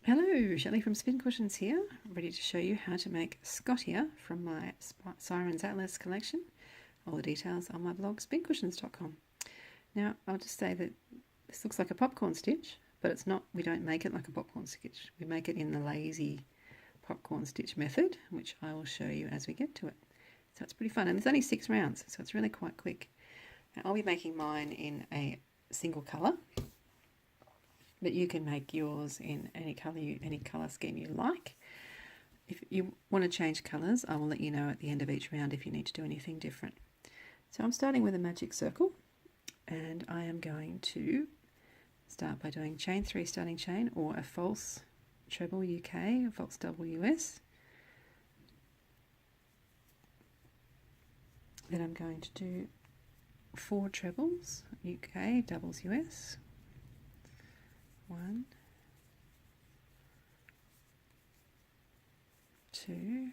Hello, Shelley from Spin Cushions here, ready to show you how to make Scotia from my Siren's Atlas collection. All the details on my blog spincushions.com. Now, I'll just say that this looks like a popcorn stitch, but it's not. We don't make it like a popcorn stitch. We make it in the lazy popcorn stitch method, which I will show you as we get to it. So it's pretty fun, and there's only 6 rounds, so it's really quite quick. Now, I'll be making mine in a single colour, but you can make yours in any colour scheme you like. If you want to change colours, I will let you know at the end of each round if you need to do anything different. So I'm starting with a magic circle, and I am going to start by doing chain 3 starting chain, or a false treble UK, a false double US. Then I'm going to do 4 trebles UK, doubles US. 1, 2,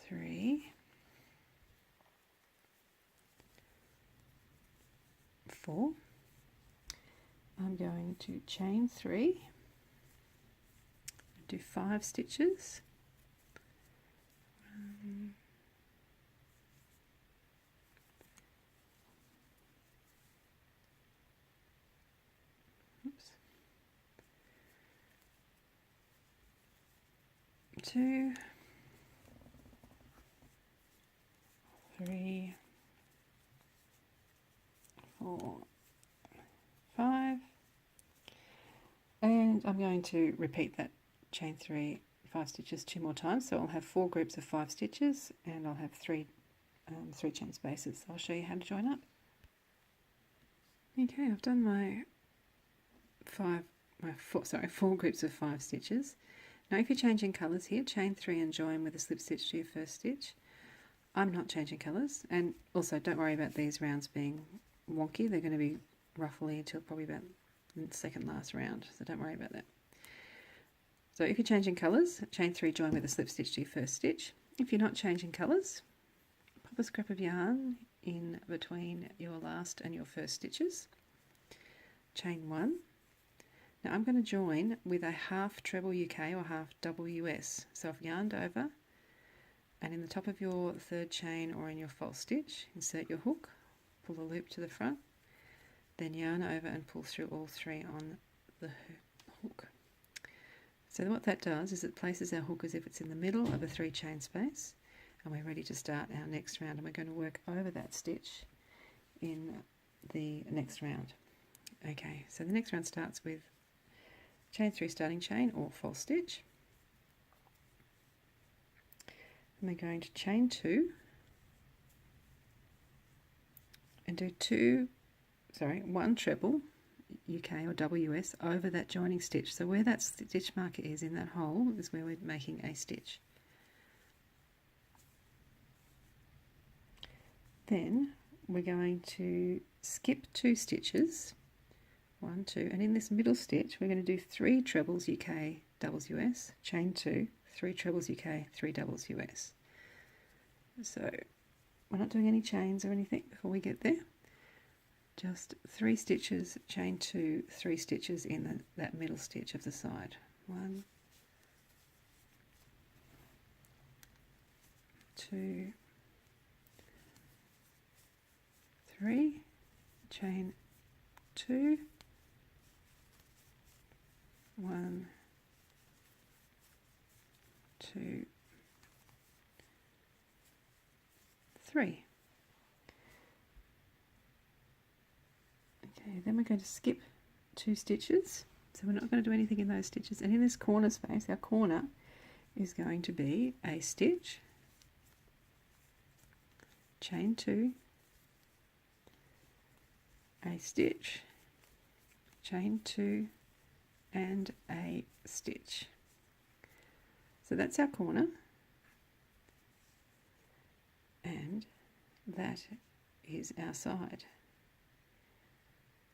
3, 4. I'm going to chain 3, do 5 stitches. 1, 2, 3, 4, 5, and I'm going to repeat that chain 3 5 stitches 2 more times, so I'll have 4 groups of 5 stitches and I'll have 3 chain spaces. I'll show you how to join up. Okay, I've done my 4 groups of 5 stitches. Now if you're changing colours here, chain 3 and join with a slip stitch to your first stitch. I'm not changing colours, and also don't worry about these rounds being wonky. They're going to be roughly until probably about the second last round, so don't worry about that. So if you're changing colours, chain 3, join with a slip stitch to your first stitch. If you're not changing colours, pop a scrap of yarn in between your last and your first stitches. Chain 1. Now I'm going to join with a half treble UK or half double US. So I've yarned over, and in the top of your third chain or in your false stitch, insert your hook, pull the loop to the front, then yarn over and pull through all 3 on the hook. So what that does is it places our hook as if it's in the middle of a 3 chain space, and we're ready to start our next round, and we're going to work over that stitch in the next round. Okay, so the next round starts with chain 3 starting chain or false stitch, and we're going to chain 2 and do 1 treble UK or WS over that joining stitch. So where that stitch marker is in that hole is where we're making a stitch. Then we're going to skip 2 stitches, 1, 2, and in this middle stitch we're going to do 3 trebles UK, doubles US, chain 2, 3 trebles UK, 3 doubles US. So we're not doing any chains or anything before we get there. Just 3 stitches, chain 2, 3 stitches in that middle stitch of the side. 1, 2, 3, chain 2, 1, 2, 3. Okay, then we're going to skip 2 stitches, so we're not going to do anything in those stitches, and in this corner space, our corner is going to be a stitch, chain 2, a stitch, chain 2, and a stitch. So that's our corner, and that is our side.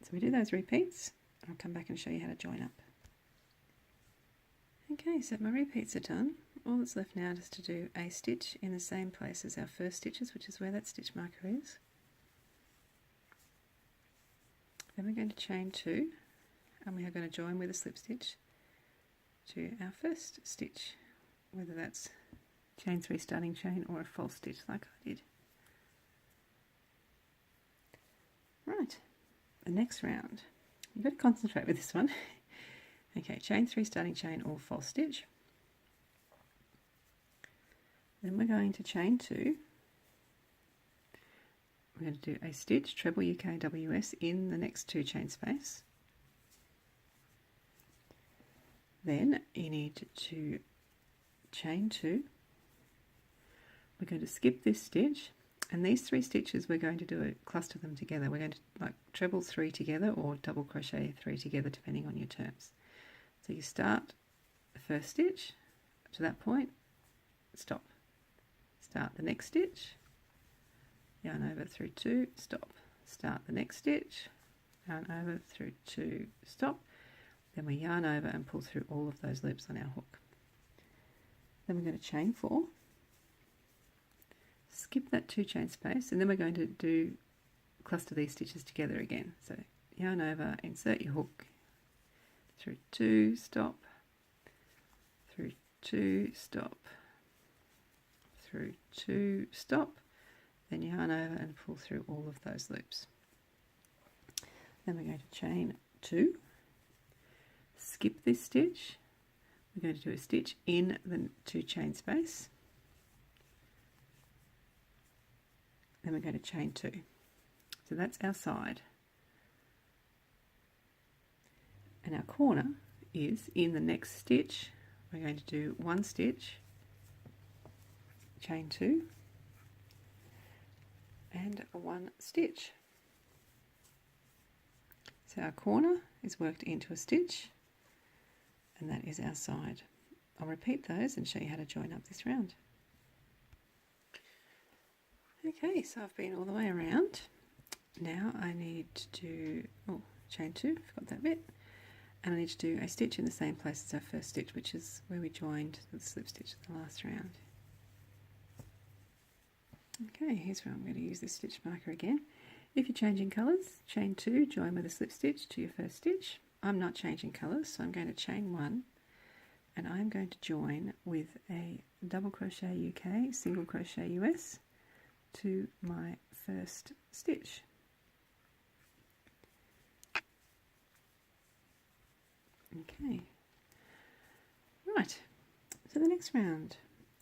So we do those repeats. I'll come back and show you how to join up. Okay, so my repeats are done. All that's left now is to do a stitch in the same place as our first stitches, which is where that stitch marker is. Then we're going to chain 2, and we are going to join with a slip stitch to our first stitch, whether that's chain 3 starting chain or a false stitch like I did. Right, the next round, you've got to concentrate with this one. Okay, chain 3 starting chain or false stitch. Then we're going to chain 2. We're going to do a stitch, treble UKWS in the next 2 chain space. Then you need to chain 2. We're going to skip this stitch, and these 3 stitches we're going to do a cluster them together. We're going to like treble 3 together or double crochet 3 together depending on your terms. So you start the first stitch up to that point, stop. Start the next stitch, yarn over through 2, stop. Start the next stitch, yarn over through 2, stop. Then we yarn over and pull through all of those loops on our hook. Then we're going to chain 4, skip that 2 chain space, and then we're going to cluster these stitches together again. So yarn over, insert your hook, through 2, stop, through 2, stop, through 2, stop, then yarn over and pull through all of those loops. Then we're going to chain 2, skip this stitch, we're going to do a stitch in the 2 chain space, then we're going to chain 2. So that's our side. And our corner is in the next stitch. We're going to do 1 stitch, chain 2, and 1 stitch. So our corner is worked into a stitch, and that is our side. I'll repeat those and show you how to join up this round. Okay, so I've been all the way around. Now I need to do, chain 2, forgot that bit. And I need to do a stitch in the same place as our first stitch, which is where we joined the slip stitch in the last round. Okay, here's where I'm going to use this stitch marker again. If you're changing colours, chain 2, join with a slip stitch to your first stitch. I'm not changing colours, so I'm going to chain 1, and I'm going to join with a double crochet UK, single crochet US to my first stitch. Okay, right, so the next round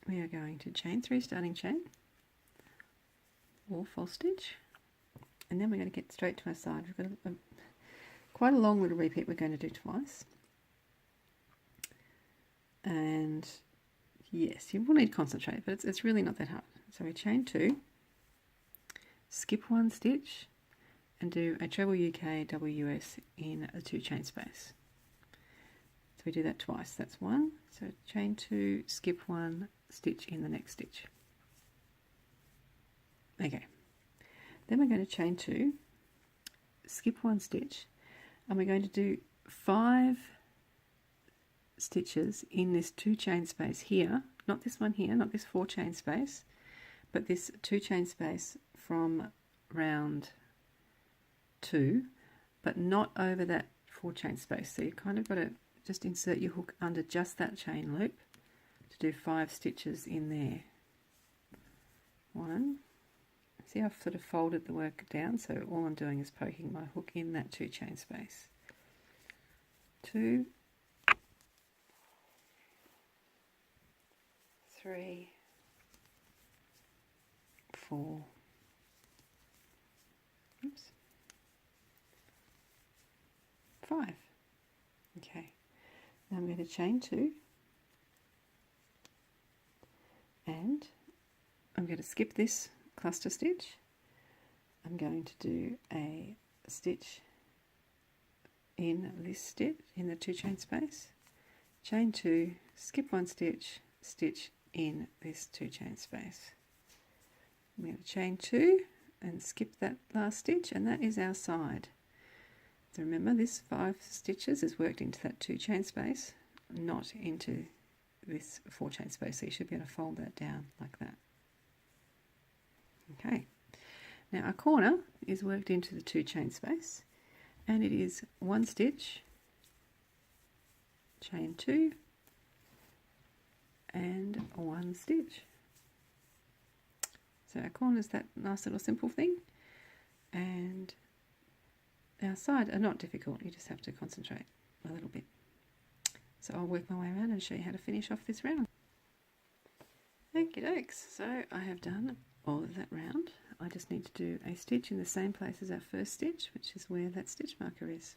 we are going to chain 3 starting chain or false stitch, and then we're going to get straight to our side. We've got quite a long little repeat we're going to do twice, and yes, you will need to concentrate, but it's really not that hard. So we chain 2, skip 1 stitch and do a treble UK double US in a 2 chain space. So we do that twice, that's 1, so chain 2, skip 1, stitch in the next stitch. Okay, then we're going to chain 2, skip 1 stitch, and we're going to do 5 stitches in this 2 chain space here, not this one here, not this 4 chain space, but this 2 chain space from round 2, but not over that 4 chain space. So you kind of got to just insert your hook under just that chain loop to do 5 stitches in there. 1, see I've sort of folded the work down, so all I'm doing is poking my hook in that 2 chain space. 2, 3, 4, oops, 5. Okay, now I'm going to chain 2, and I'm going to skip this cluster stitch. I'm going to do a stitch in this stitch in the 2 chain space, chain 2, skip 1 stitch, stitch in this 2 chain space. I'm going to chain 2 and skip that last stitch, and that is our side. So remember, this 5 stitches is worked into that 2 chain space, not into this 4 chain space, so you should be able to fold that down like that. Okay, now our corner is worked into the 2 chain space, and it is 1 stitch chain 2 and 1 stitch. So our corner is that nice little simple thing, and our side are not difficult, you just have to concentrate a little bit. So I'll work my way around and show you how to finish off this round. Okie dokes, so I have done all of that round. I just need to do a stitch in the same place as our first stitch, which is where that stitch marker is.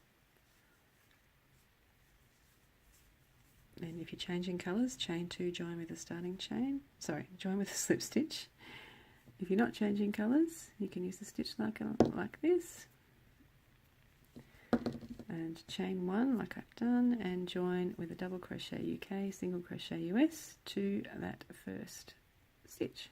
And if you're changing colours, chain 2, join with a starting chain, join with a slip stitch. If you're not changing colours, you can use the stitch marker like this, and chain 1 like I've done, and join with a double crochet UK, single crochet US to that first stitch.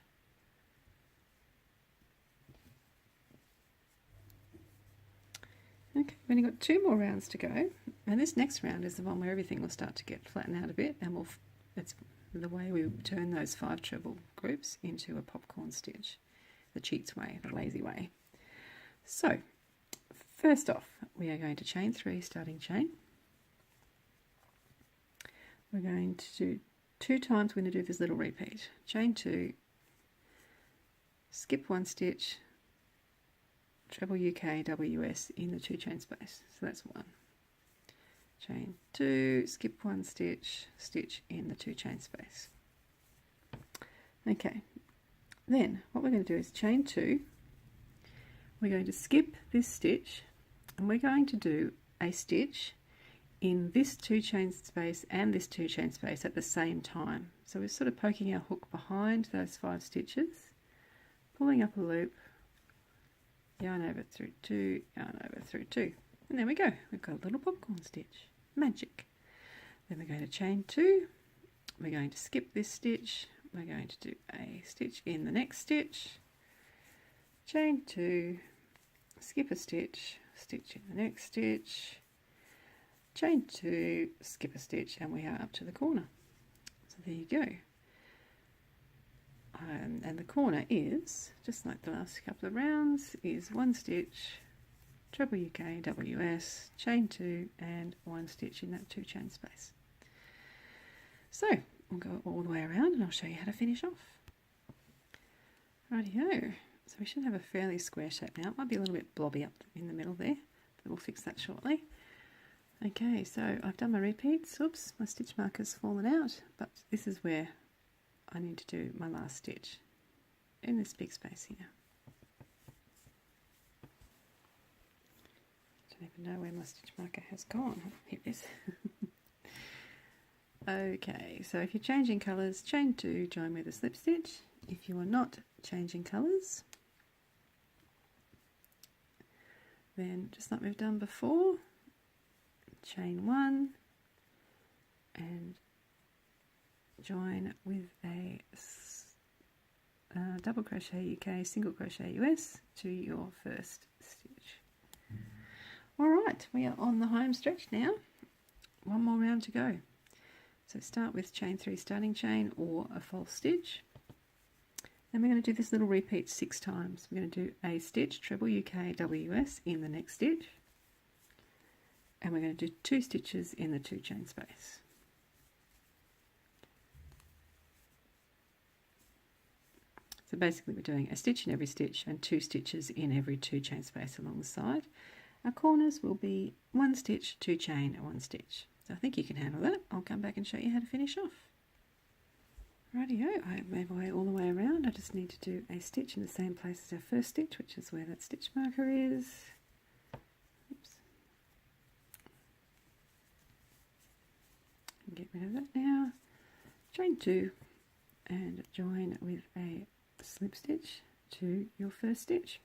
Okay, we've only got 2 more rounds to go, and this next round is the one where everything will start to get flattened out a bit, and it's the way we turn those 5 treble groups into a popcorn stitch, the cheats way, the lazy way. So first off, we are going to chain 3, starting chain. We're going to do 2 times, we're going to do this little repeat. Chain 2, skip 1 stitch, treble UK, WS in the 2 chain space. So that's 1. Chain 2, skip 1 stitch, stitch in the 2 chain space. Okay, then what we're going to do is chain 2, we're going to skip this stitch, and we're going to do a stitch in this 2 chain space and this 2 chain space at the same time. So we're sort of poking our hook behind those 5 stitches, pulling up a loop, yarn over through 2, yarn over through 2, and there we go, we've got a little popcorn stitch. Magic. Then we're going to chain 2, we're going to skip this stitch, we're going to do a stitch in the next stitch, chain 2, skip a stitch, stitch in the next stitch, chain 2, skip a stitch, and we are up to the corner. So there you go. And the corner is, just like the last couple of rounds, is 1 stitch, treble UK, WS, chain 2, and 1 stitch in that 2 chain space. So we'll go all the way around and I'll show you how to finish off. Rightio. So we should have a fairly square shape now. It might be a little bit blobby up in the middle there, but we'll fix that shortly. Okay, so I've done my repeats. Oops, my stitch marker's fallen out, but this is where I need to do my last stitch in this big space here. Don't even know where my stitch marker has gone. Here it is. Okay, so if you're changing colours, chain 2, join with a slip stitch. If you are not changing colours, then just like we've done before, chain 1 and join with a double crochet UK, single crochet US to your first stitch. Alright, we are on the home stretch now. 1 more round to go. So start with chain 3 starting chain or a false stitch. Then we're going to do this little repeat 6 times. We're going to do a stitch, treble UK, WS in the next stitch. And we're going to do 2 stitches in the 2 chain space. So basically we're doing a stitch in every stitch and 2 stitches in every 2 chain space along the side. Our corners will be 1 stitch, 2 chain and 1 stitch. So I think you can handle that. I'll come back and show you how to finish off. Rightio, I made my way all the way around. I just need to do a stitch in the same place as our first stitch, which is where that stitch marker is. Oops. Get rid of that now. Chain 2 and join with a slip stitch to your first stitch.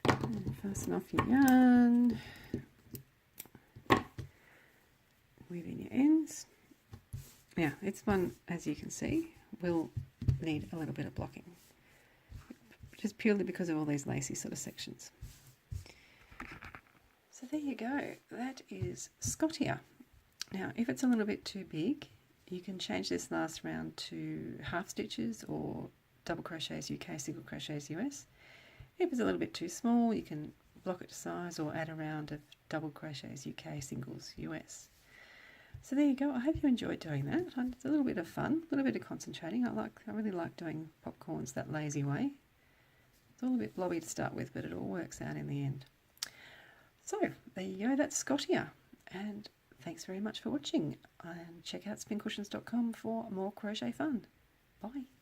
And fasten off your yarn, weave in your ends. Now, this one, as you can see, will need a little bit of blocking, just purely because of all these lacy sort of sections. So there you go, that is Scotia. Now, if it's a little bit too big, you can change this last round to half stitches or double crochets UK, single crochets US. If it's a little bit too small, you can block it to size or add a round of double crochets, UK, singles, US. So there you go. I hope you enjoyed doing that. It's a little bit of fun, a little bit of concentrating. I really like doing popcorns that lazy way. It's all a bit blobby to start with, but it all works out in the end. So there you go. That's Scotia, and thanks very much for watching. And check out spincushions.com for more crochet fun. Bye.